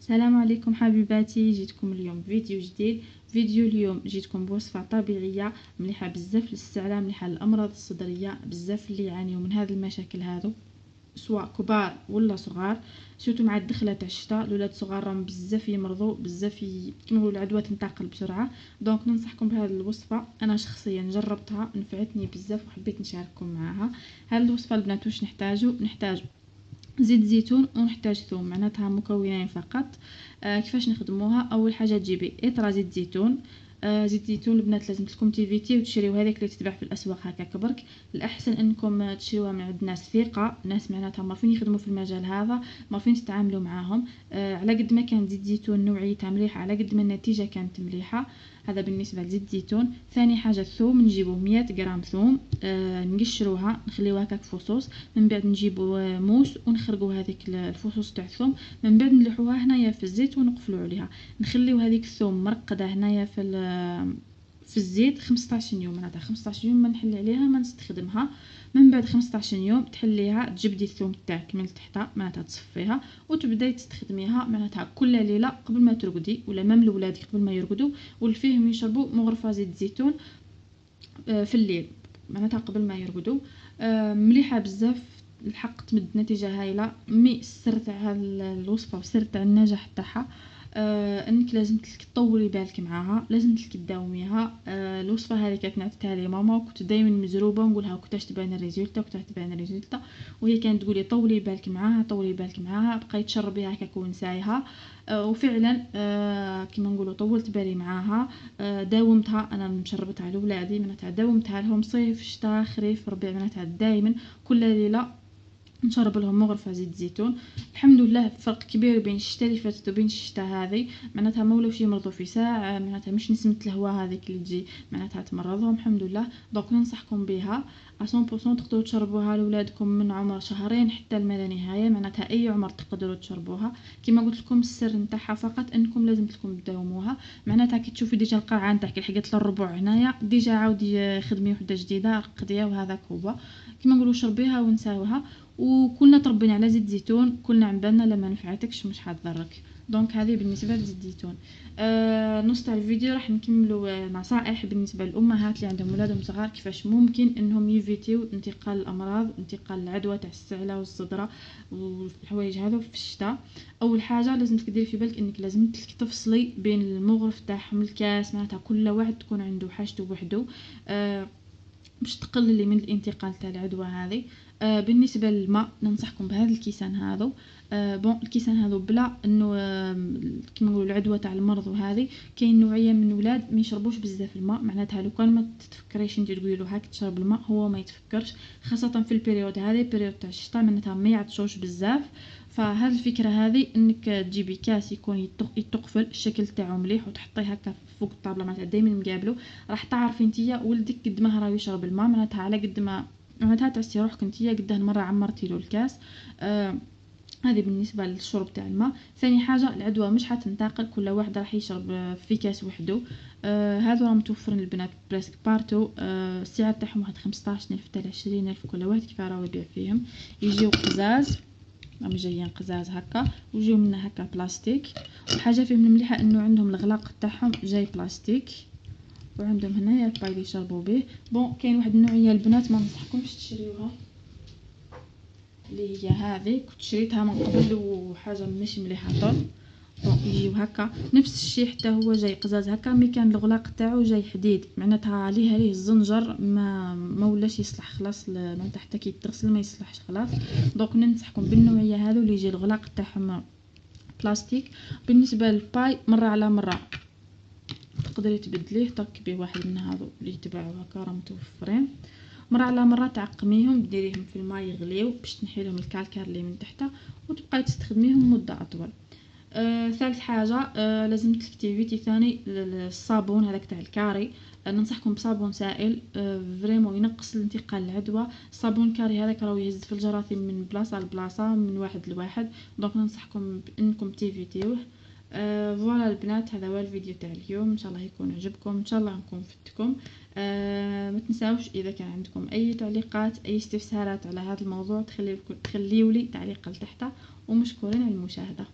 السلام عليكم حبيباتي، جيتكم اليوم فيديو جديد. اليوم جيتكم بوصفه طبيعيه مليحه بزاف للسعله، مليحه للامراض الصدريه بزاف اللي يعانيوا من هذه المشاكل هذو، سواء كبار ولا صغار. شوتو مع الدخله تاع الشتاء الاولاد صغار راهم بزاف يمرضوا بزاف كيما نقولوا العدوى تنتقل بسرعه. دونك ننصحكم بهذه الوصفه، انا شخصيا جربتها نفعتني بزاف وحبيت نشارككم معها. هذه الوصفه البنات واش نحتاج زيت زيتون ونحتاج ثوم، معناتها مكونين فقط. كيفاش نخدموها؟ اول حاجه تجيبي اطرا زيت زيتون. زيت زيتون البنات لازم لكم تيفيتي وتشريو هذاك اللي تتباع في الاسواق هكاك برك. الاحسن انكم تشريوها من عند ناس ثقه، ناس معناتها معروفين يخدموا في المجال هذا، معروفين تتعاملوا معاهم. على قد ما كان زيت زيتون نوعيته مليحه على قد ما النتيجه كانت مليحه. هذا بالنسبه لزيت الزيتون. ثاني حاجه الثوم، نجيبو 100 غرام ثوم، نقشروها نخليوها هكاك فصوص، من بعد نجيبو موس ونخرجو هذيك الفصوص تاع الثوم، من بعد نلوحوها هنايا في الزيت ونقفلو عليها، نخليو هذيك الثوم مرقده هنايا في الزيت 15 يوم، معناتها 15 يوم ما نحل عليها ما نستخدمها. من بعد 15 يوم تحليها، تجبدي الثوم تاعك من تحت، معناتها تصفيها وتبداي تستخدميها معناتها كل ليله قبل ما ترقدي، ولا مام لولادك قبل ما يرقدوا والفيهم يشربوا مغرفه زيت زيتون في الليل، معناتها قبل ما يرقدوا. مليحه بزاف الحق، تمد نتيجه هايله. مي السر تاع هذه الوصفه والسر تاع النجاح تاعها انك لازم تطولي بالك معاها، لازم تداوميها. الوصفه هذه كانت نعتها لي ماما وكنت دائما مزروبه ونقولها كنتاش تبان الريزولتا، وهي كانت تقولي طولي بالك معاها بقاي تشربيها هكاك ونسايها. وفعلا كما نقولوا طولت بالي معاها. داومتها، انا مشربتها لولادي، معناتها داومتها لهم صيف شتاء خريف ربيع، معناتها دائما كل ليله نشرب لهم مغرفه زيت زيتون. الحمد لله فرق كبير بين الشتاء اللي فاتت وبين الشتاء هذه، معناتها ما ولاوش يمرضوا في ساعه، معناتها مش نسمه الهواء هذيك اللي تجي معناتها تمرضهم، الحمد لله. دونك ننصحكم بها 100%، تقدروا تشربوها لولادكم من عمر شهرين حتى الما نهايه، معناتها اي عمر تقدروا تشربوها. كما قلت لكم السر نتاعها فقط انكم لازم لكم تداوموها، معناتها كي تشوفي ديجا القرعه نتاعك لحقت للربع هنايا، ديجا عاودي خدمي وحده جديده رقديها، وهذاك هو كما نقولوا شربيها ونساوها. وكلنا تربينا على زيت زيتون، كلنا عم بالنا لما نفعتكش مش حتضرك. دونك هذه بالنسبه لزيت الزيتون. نص تاع الفيديو راح نكملوا نصائح بالنسبه للامهات اللي عندهم ولادهم صغار، كيفاش ممكن انهم يفيتيو انتقال الامراض، انتقال العدوى تاع السعله والصدره والحوايج هذو في الشتاء. اول حاجه لازم تديري في بالك انك لازم تفصلي بين المغرف تاعهم الكاس، معناتها كل واحد تكون عنده حاجته بوحده باش تقللي من الانتقال تاع العدوى هذه. بالنسبه للماء ننصحكم بهذا الكيسان هذو. بون الكيسان هذو بلا انه كيما نقولوا العدوى تاع المرض، وهذه كاين نوعيه من الولاد ما يشربوش بزاف الماء، معناتها لو كان ما تتفكريش انت تقولي له هاك تشرب الماء هو ما يتفكرش، خاصه في البريود هذه بريود تاع الشتاء، معناتها ما يعطشوش بزاف. فهذه الفكره هذه انك تجيبي كاس يكون يتقفل الشكل تاعو مليح وتحطيه هكا فوق الطابله، معناتها دائما مقابله، راح تعرفي نتيا ولدك قد ما راه يشرب الماء، معناتها على قد ما معناتها تعسي روحك نتيا قداه مرة عمرتي له الكاس. هذه بالنسبة للشرب تاع الماء. ثاني حاجة العدوى مش حتنتقل، كل واحد راح يشرب في كاس وحده. هذو راهم متوفرين البنات بريسك بارتو. السعر تاعهم واحد 15,000 حتى 20,000 كل واحد كيف راهو يبيع فيهم. يجيو قزاز، راهم جايين قزاز هكا ويجيو منه هكا بلاستيك. والحاجة فيهم المليحة انه عندهم الغلاق تاعهم جاي بلاستيك، وعندهم هنايا الباي اللي يشربوا به. بون كاين واحد النوعيه البنات ما ننصحكمش تشريوها، اللي هي هذه كنت شريتها من قبل وحاجه مش مليحه طول. بون يجيو هكا نفس الشيء، حتى هو جاي قزاز هكا، مي كان الغلاق تاعو جاي حديد، معناتها عليه الزنجر ما ولاش يصلح خلاص، معناتها حتى كي تغسل ما يصلحش خلاص. دونك ننصحكم بالنوعيه هذو اللي يجي الغلاق تاعهم بلاستيك. بالنسبه للباي مره على مره تقدري تبدليه، تركبي واحد من هذو اللي يتباعوا هكا راه متوفرين، مرة على مرة تعقميهم ديريهم في الماء يغليو باش تنحيلهم الكالكار اللي من تحت، وتبقاي تستخدميهم مدة اطول. ثالث حاجة لازم تكتيفيتي ثاني الصابون هذاك تاع الكاري. ننصحكم بصابون سائل فريمون ينقص الانتقال العدوى. الصابون الكاري هذاك راهو يهز في الجراثيم من بلاصة لبلاصة من واحد لواحد، دونك ننصحكم بانكم تيفيتيوه. فوالا البنات، هذا هو الفيديو تاع اليوم، ان شاء الله يكون عجبكم، ان شاء الله نكون فدتكم. ما تنساوش اذا كان عندكم اي تعليقات اي استفسارات على هذا الموضوع تخليولي تعليق لتحت، ومشكورين على المشاهده.